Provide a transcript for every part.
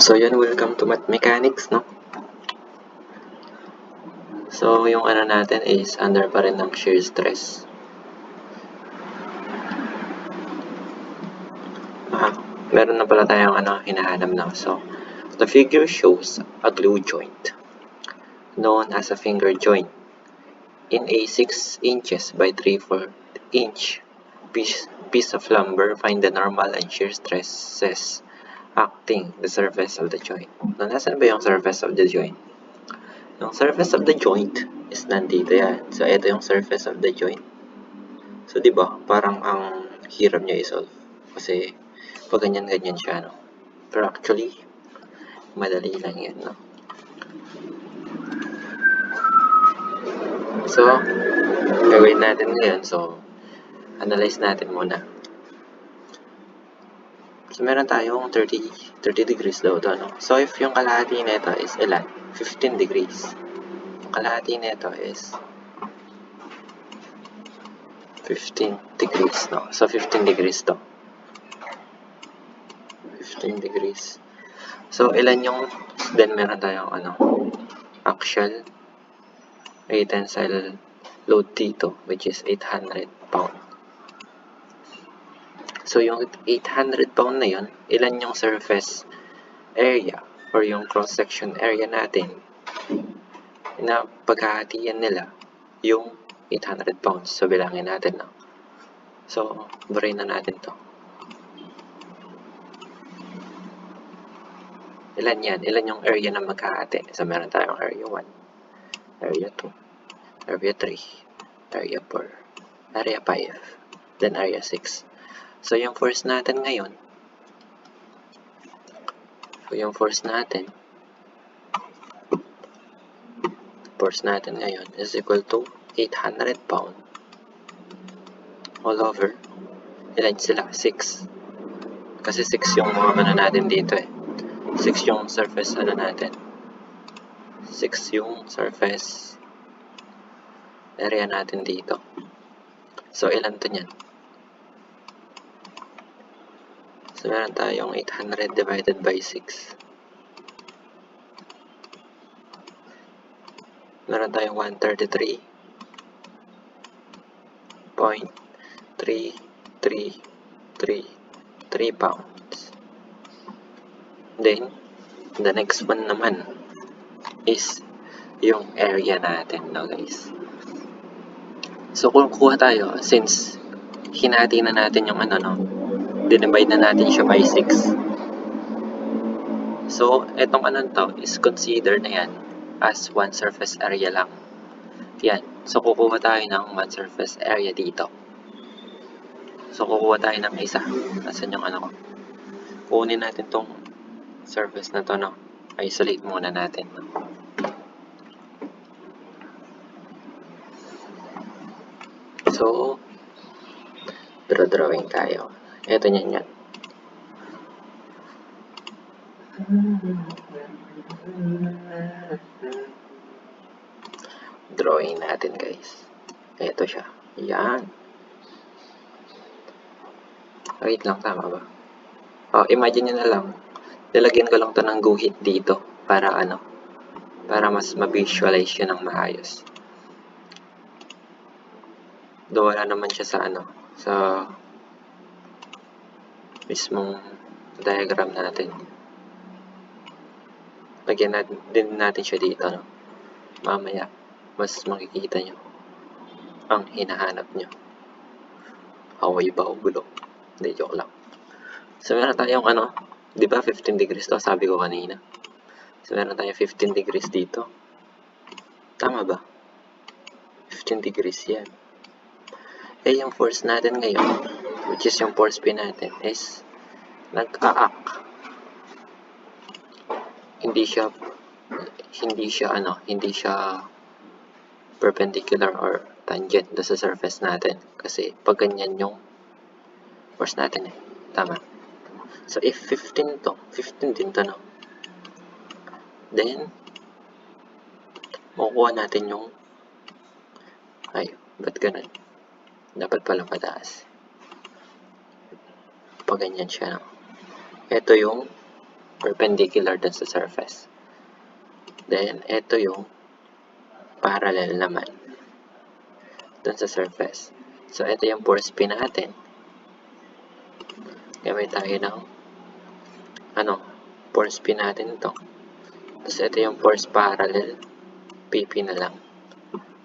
So yun, welcome to Math Mechanics, no? So yung ano natin is under pa rin ng shear stress. Meron na pala tayong hinahanap na. So, the figure shows a glue joint known as a finger joint in a 6 inches by 3/4 inch piece of lumber. Find the normal and shear stresses acting the surface of the joint. So, nasan ba yung surface of the joint? Yung surface of the joint is nandito yan. So, ito yung surface of the joint. So, di ba, parang ang hirap niya i-solve. Kasi, pag ganyan-ganyan siya, no? Pero actually, madali lang yan, no? So, gagawin natin ngayon. So, analyze natin muna. So, meron tayong 30 degrees daw ito, no? So, if yung kalahati nito is ilan? 15 degrees. Yung kalahati nito is 15 degrees, no? So, 15 degrees to. 15 degrees. So, ilan yung, then meron tayong axial tensile load dito, which is 800 pound. So, yung 800 pound na yun, ilan yung surface area or yung cross-section area natin na pagkahatian nila yung 800 pounds. So, bilangin natin, no? So, brain na natin to. Ilan yan? Ilan yung area na magkahati? So, meron tayong area 1, area 2, area 3, area 4, area 5, then area 6. So, yung force natin ngayon, is equal to 800 pound all over, ilan sila? 6. Kasi 6 yung mga natin dito eh. 6 yung surface natin. 6 yung surface area natin dito. So, ilan to nyan? So, meron tayong 800 divided by 6. Meron tayong 133.3333 pounds. Then, the next one naman is yung area natin, no guys? So, kung kuha tayo, since hinati na natin yung dinivide na natin siya by 6. So, etong to is consider na yan as one surface area lang. Yan. So, kukuha tayo ng one surface area dito. So, kukuha tayo ng isa. Asan yung ko? Kunin natin tong surface na to, no? Isolate muna natin, no? So, drawing tayo. Ito yan. Drawing natin, guys. Ito siya. Yan. Wait lang, tama ba? Imagine nyo na lang. Lalagyan ko lang to ng guhit dito para para mas ma-visualize yun ng maayos. Do wala naman siya sa sa mismong diagram natin. Lagyan natin siya dito, no? Mamaya, mas makikita nyo ang hinahanap nyo. Away ba o gulo? Hindi, joke lang. So, meron tayong di ba 15 degrees to? Sabi ko kanina. So, meron tayong 15 degrees dito. Tama ba? 15 degrees yan. Eh, yung force natin ngayon, which is yung force P natin, is nag-a-act. Hindi siya perpendicular or tangent do sa surface natin. Kasi pag ganyan yung force natin eh. Tama. So, if 15 to, 15 din to, no? Then, makukuha natin yung ba't ganun? Dapat pala pataas. Pag ganyan siya, no? Ito yung perpendicular dun sa surface. Then, ito yung parallel naman dun sa surface. So, ito yung force P natin. Gamit tayo ng force P natin ito. Tapos, ito yung force parallel, PP na lang.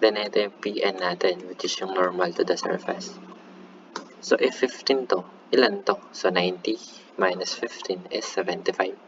Then, ito yung PN natin, which is yung normal to the surface. So, if 15 to, ilan to? So, 90 minus 15 is 75.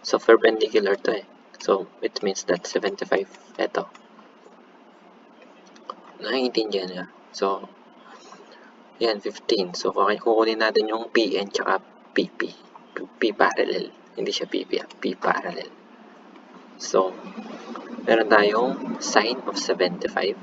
So, perpendicular to eh. So, it means that 75, ito. Nakikita niya. So, yan, 15. So, kukunin natin yung PN tsaka PP. P parallel. Hindi siya PP, P parallel. So, meron tayong sine of 75.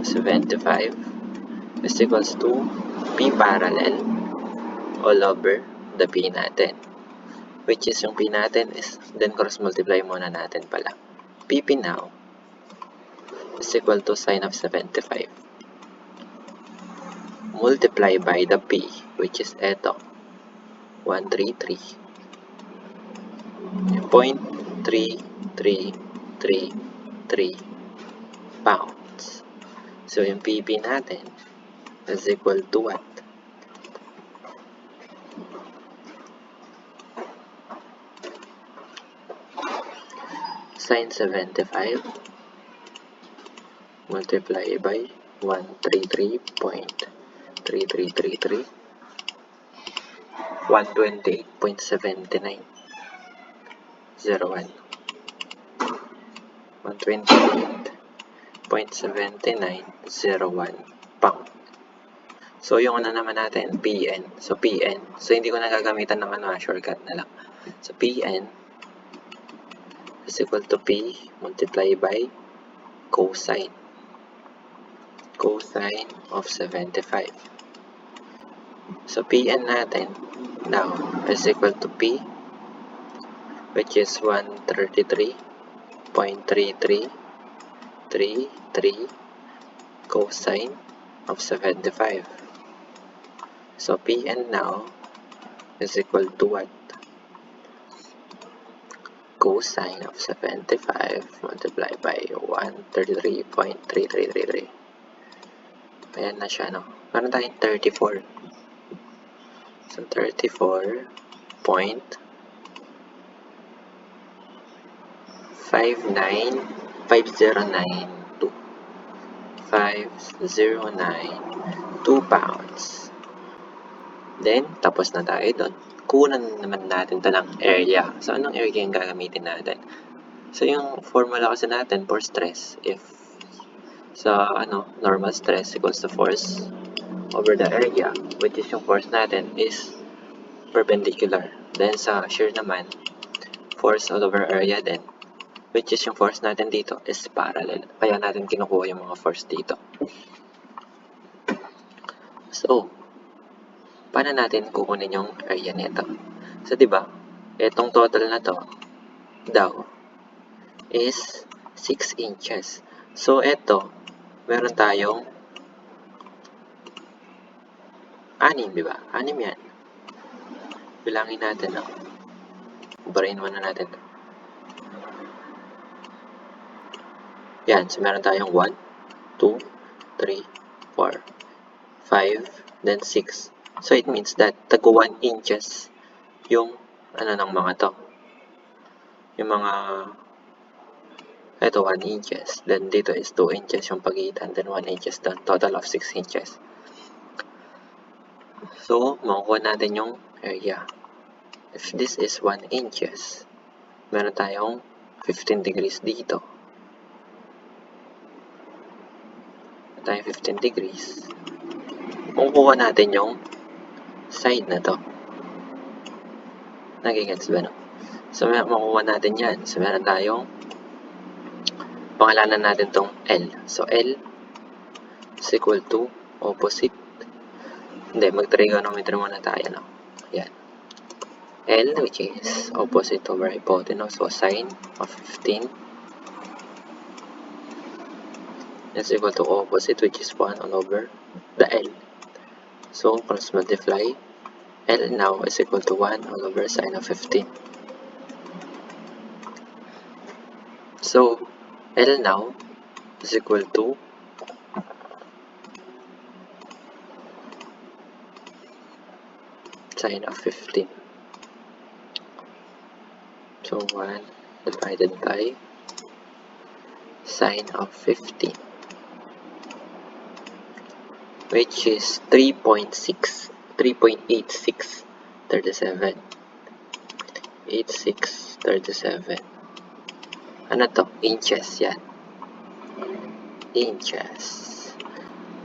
75 is equals to P parallel all over the P natin. Which is yung P natin is, then cross multiply muna natin pala. PP now is equal to sine of 75. Multiply by the P, which is eto, 133. 0.3333 pounds. So, yung PP natin is equal to what? Sine 75 multiply by 133.3333 128.7901 128.7901 pound. So, yung naman natin, PN. So, PN. So, hindi ko na gagamitan ng shortcut na lang. So, PN is equal to P multiply by cosine of 75. So, PN natin now is equal to P, which is 133.3333 cosine of 75. So, PN now is equal to what? Cosine of 75 multiplied by 133.3333. Ayan na siya, no? Meron tayong 34. So, 50.5092 pounds. Then, tapos na tayo doon. Kunan naman natin ito ng area. So, anong area yung gagamitin natin? So, yung formula kasi natin for stress, if sa normal stress equals to force over the area, which is yung force natin is perpendicular. Then, sa shear naman, force all over area din, which is yung force natin dito is parallel. Kaya natin kinukuha yung mga force dito. So, paano natin kukunin yung area nito? So, diba, itong total na to daw is 6 inches. So, ito, meron tayong 6, diba? 6 yan. Bilangin natin, no? Brain muna natin. Yan, so meron tayong 1, 2, 3, 4, 5, then 6. So, it means that tago 1 inches yung ng mga to. Yung mga ito 1 inches. Then dito is 2 inches yung pagitan. Then 1 inches doon. Total of 6 inches. So, makukuha natin yung area. If this is 1 inches, meron tayong 15 degrees dito. Meron tayong 15 degrees. Makukuha natin yung side na to. Nagigets ba, no? So, makukuha natin yan. So, meron tayong pangalanan natin tong L. So, L is equal to opposite. Hindi, mag-trigonometry muna tayo, no? Yan. L, which is opposite over hypotenuse. So, sine of 15 is equal to opposite, which is 1 all over the L. So, cross multiply. L now is equal to 1 all over sine of 15. So, L now is equal to sine of 15. So, 1 divided by sine of 15, which is 3.8637. 8637. Ano to? Inches yan. Inches.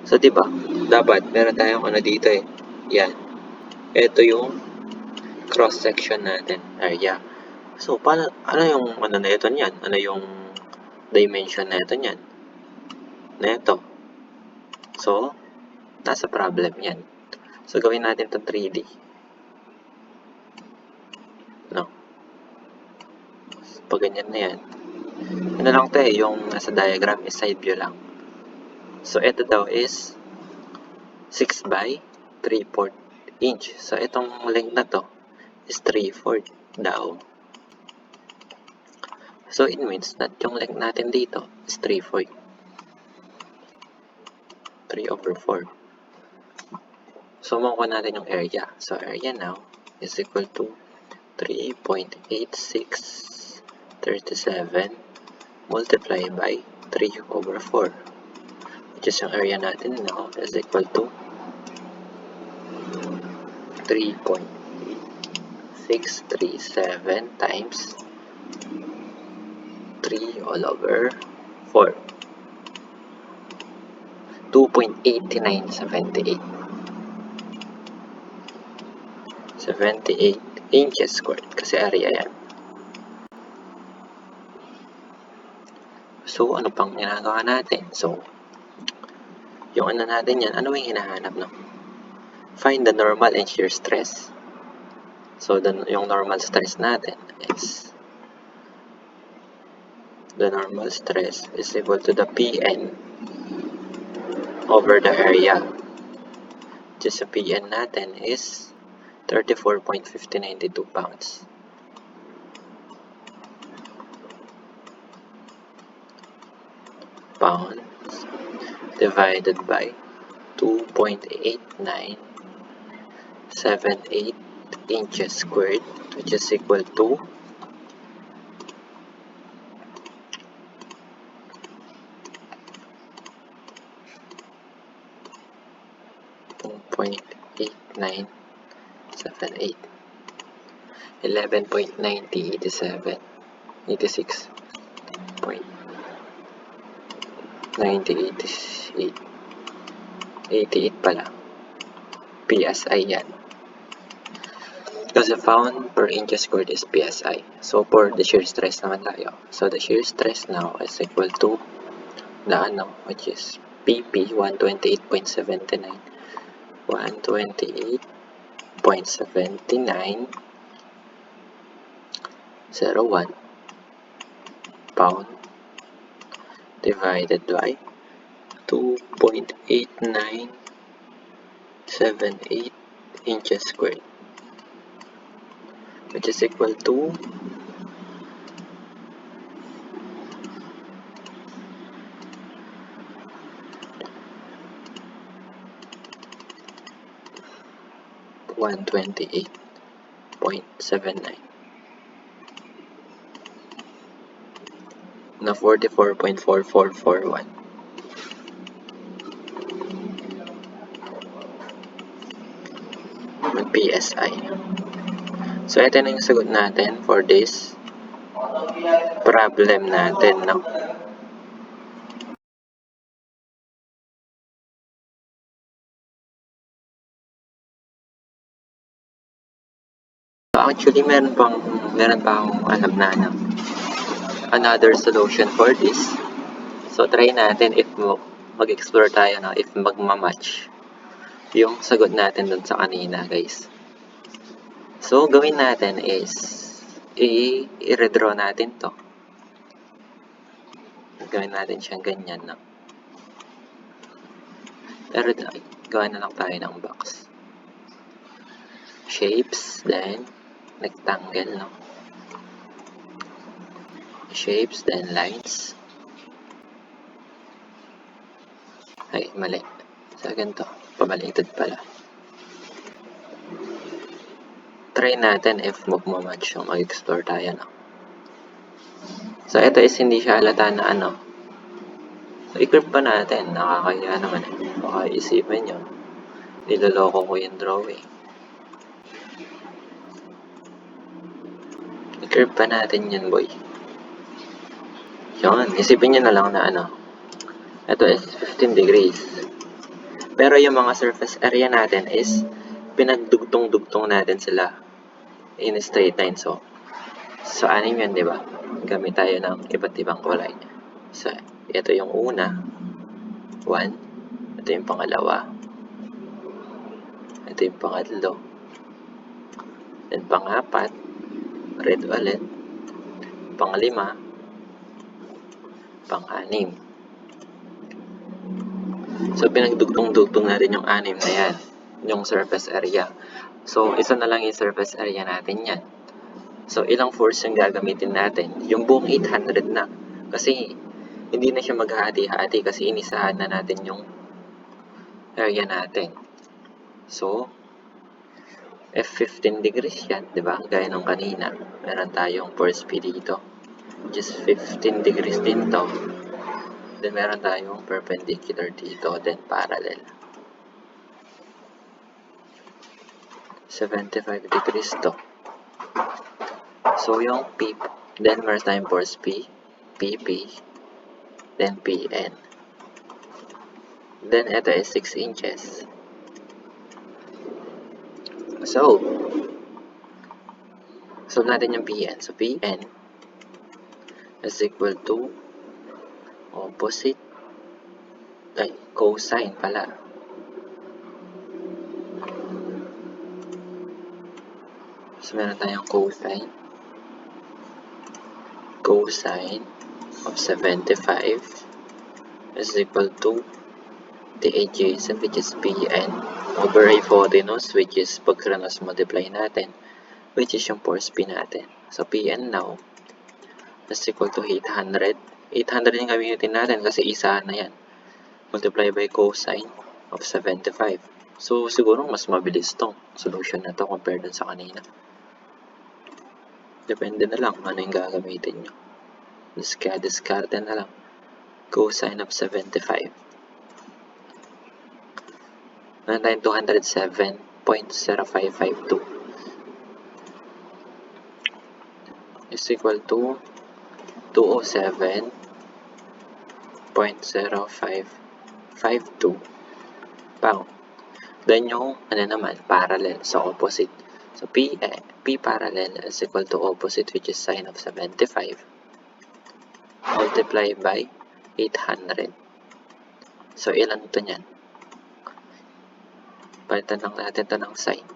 So, diba? Dapat, meron tayong ano dito eh. Yan. Ito yung cross-section natin. Area. So, paano, ano yung ano na ito niyan? Ano yung dimension na ito niyan? Na ito. So, nasa problem yan. So, gawin natin ito 3D. No? Pag ganyan na yan. Ano lang ito eh, yung nasa diagram is side view lang. So, ito daw is 6 by 3/4 inch. So, itong length na to is 3/4 daw. So, it means that yung length natin dito is 3/4. 3/4. So, makuha natin yung area. So, area now is equal to 3.8637 multiplied by 3/4. Which is yung area natin now is equal to 3.8637 times 3 all over 4. 2.8978. 78 inches squared kasi area yan. So, ano pang ginagawa natin? So, yung ano natin yan, ano yung hinahanap, no? Find the normal and shear stress. So, yung normal stress natin is the normal stress is equal to the Pn over the area. Just sa Pn natin is 34.5092 pounds. Pounds divided by 2.8978 inches squared, which is equal to 2.8978, 11.9087, 86.9088, 88 pala. PSI yan. Kasi pound per inches squared is PSI. So, for the shear stress naman tayo. So, the shear stress now is equal to the ano, which is PP 128.79. 128.7901 pound divided by 2.8978 inches squared, which is equal to 128.79 na 44.4441 ng PSI. So, ito na yung sagot natin for this problem natin, no? So, actually, meron pa akong alam na, no? Another solution for this. So, try natin if mag-explore tayo, no? If magmamatch yung sagot natin dun sa kanina, guys. So, gawin natin is i-redraw natin to. Gawin natin siyang ganyan, no? Pero gawa na lang tayo ng box. shapes, then rectangle, no? Shapes, then lines. Ay, mali. Sa ganito, pabaliktad pala. Try natin if magmamatch yung mag-explore tayo, no? So, ito is hindi siya halata na ano. So, i-curve pa natin. Nakakaya naman eh. Baka isipin nyo. Niloloko ko yung drawing. I-curve pa natin yun, boy. Yun. Isipin nyo na lang na ano. Ito is 15 degrees. Pero yung mga surface area natin is pinagdugtong-dugtong natin sila in a straight line. So anim yun, di ba? Gamit tayo ng iba't ibang kulay. So, ito yung una. 1. Ito yung pangalawa. Ito yung pangatlo. Then, pang-apat. Red ulit. Pang-lima. Pang-anim. So, pinagdugtong-dugtong natin yung anim na yan. Yung surface area. So, isa na lang yung surface area natin yan. So, ilang force yung gagamitin natin? Yung buong 800 na. Kasi, hindi na siya maghahati-hati kasi inisahan na natin yung area natin. So, F15 degrees yan, di ba? Gaya nung kanina. Meron tayong force P dito. Just 15 degrees din to. Then, meron tayong perpendicular dito. Then, parallel. 75 degrees to. So, yung P, then meron tayong force P, PP, then PN. Then, ito is 6 inches. So, solve natin yung PN. So, PN is equal to opposite, cosine pala. So, meron tayong cosine. Cosine of 75 is equal to the adjacent, which is PN, over hypotenuse, which is pagkranos multiply natin, which is yung force P natin. So, PN now is equal to 800. 800 yung gamitin natin kasi isa na yan. Multiply by cosine of 75. So, siguro mas mabilis tong solution na to compared dun sa kanina. Depende na lang ano yung gagamitin nyo. Discard na lang. Cosine of 75. Meron tayong 207.0552 is equal to 207.0552 pound. Then yung naman, parallel sa opposite. So P parallel is equal to opposite, which is sine of 75 multiplied by 800. So ilan ito niyan? Palitan lang natin ito ng sine.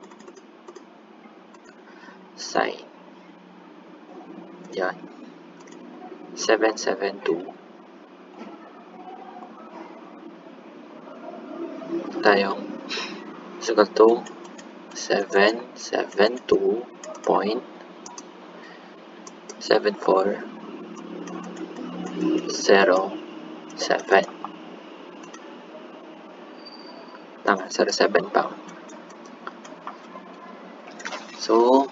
Sine. Yan. 772. Tayong is equal to 772.7407. Tama, 07 pound. So,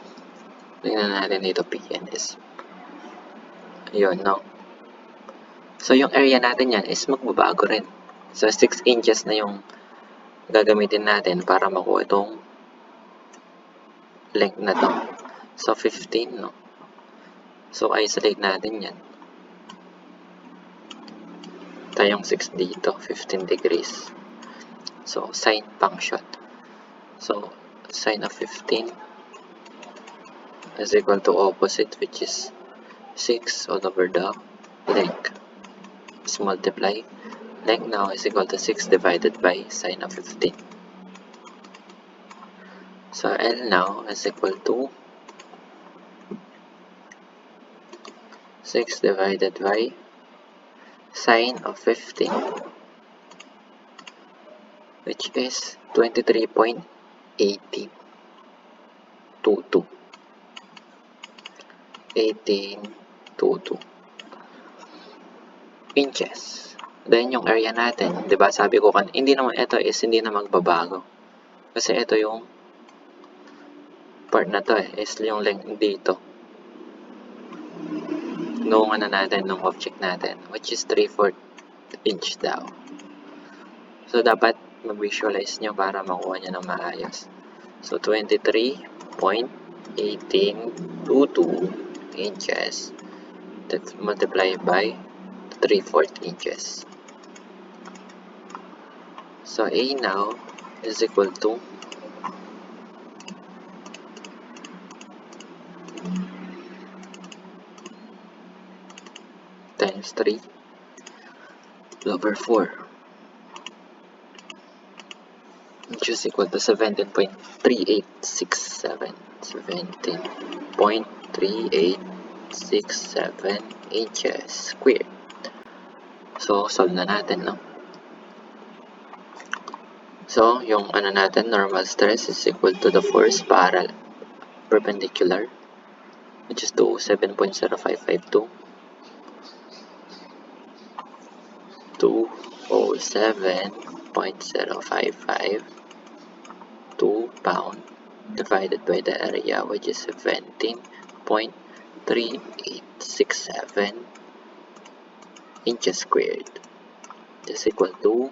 tingnan natin dito, PN is yun, no? So, yung area natin yan is magbabago rin. So, 6 inches na yung gagamitin natin para makuha itong length na to. So, 15, no? So, isolate natin yan. Tayong 6 dito, 15 degrees. So, sine function. So, sine of 15 is equal to opposite, which is 6 all over the length. Is multiply. Length now is equal to 6 divided by sine of 15. So, L now is equal to 6 divided by sine of 15, which is 23.80. 18.22 inches. Then yung area natin, 'di ba? Sabi ko hindi naman ito is hindi na magbabago. Kasi ito yung part na to is yung length dito. Nung natin, nung object natin, which is 3/4 inch daw. So, dapat mag-visualize nyo para makuha nyo ng maayos. So, 23.1822 inches multiplied by 3/4 inches. So, A now is equal to times 3 over 4, which is equal to 17.3867. 17.3867 inches squared. So, solve na natin, no? So, yung natin, normal stress is equal to the force perpendicular, which is 207.0552. 207.0552 pound divided by the area, which is 17.3867 inches squared, is equal to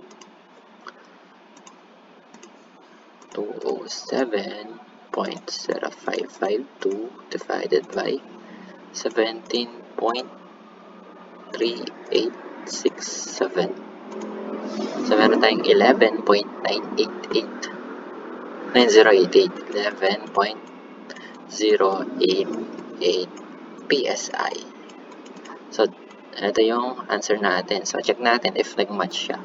207.0552 divided by 17.3867. So, meron tayong 11.988. 11.088 PSI. So, ito yung answer natin. So, check natin if nag-match siya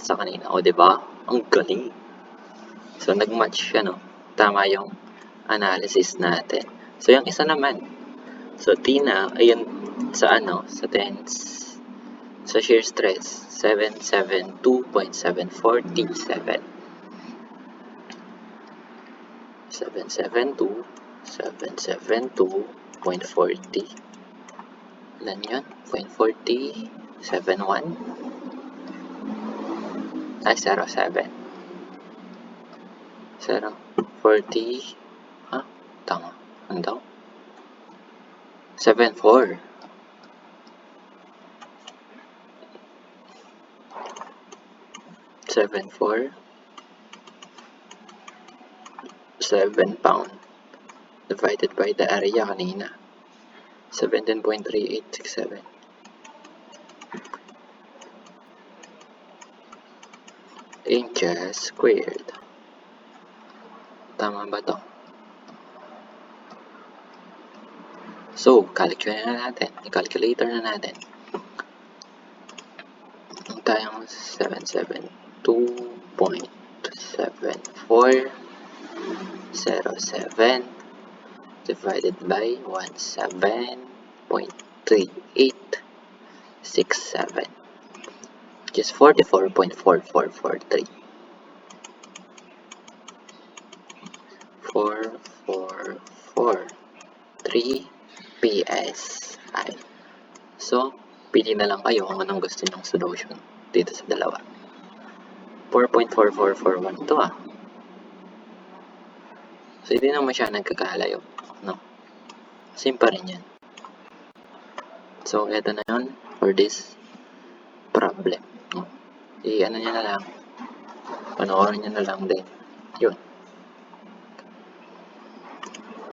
sa kanina. O, diba? Ang galing. So, nag-match siya, no? Tama yung analysis natin. So, yung isa naman. So, T na, ayun, sa sa tens. Sa shear stress, 772.747. 772.40. Ilan yun? 0.40. 71. Ay, 07. 0.40. Tama. Ano daw? 74. 74. 7 pound divided by the area kanina, 17.3867 inches squared. Tama ba to? So, calculate na natin. I-calculator na natin. Ang tayong 772.7407 divided by 17.3867, which is 44.4443. 4443 PSI. So, pili na lang kayo kung anong gusto nyong solution dito sa dalawa. 4.4441 to So, hindi naman siya nagkakalayo, no? Same pa rin yan. So, eto na yun for this problem, no? Ano nyo na lang, panoorin nyo na lang din. Yun.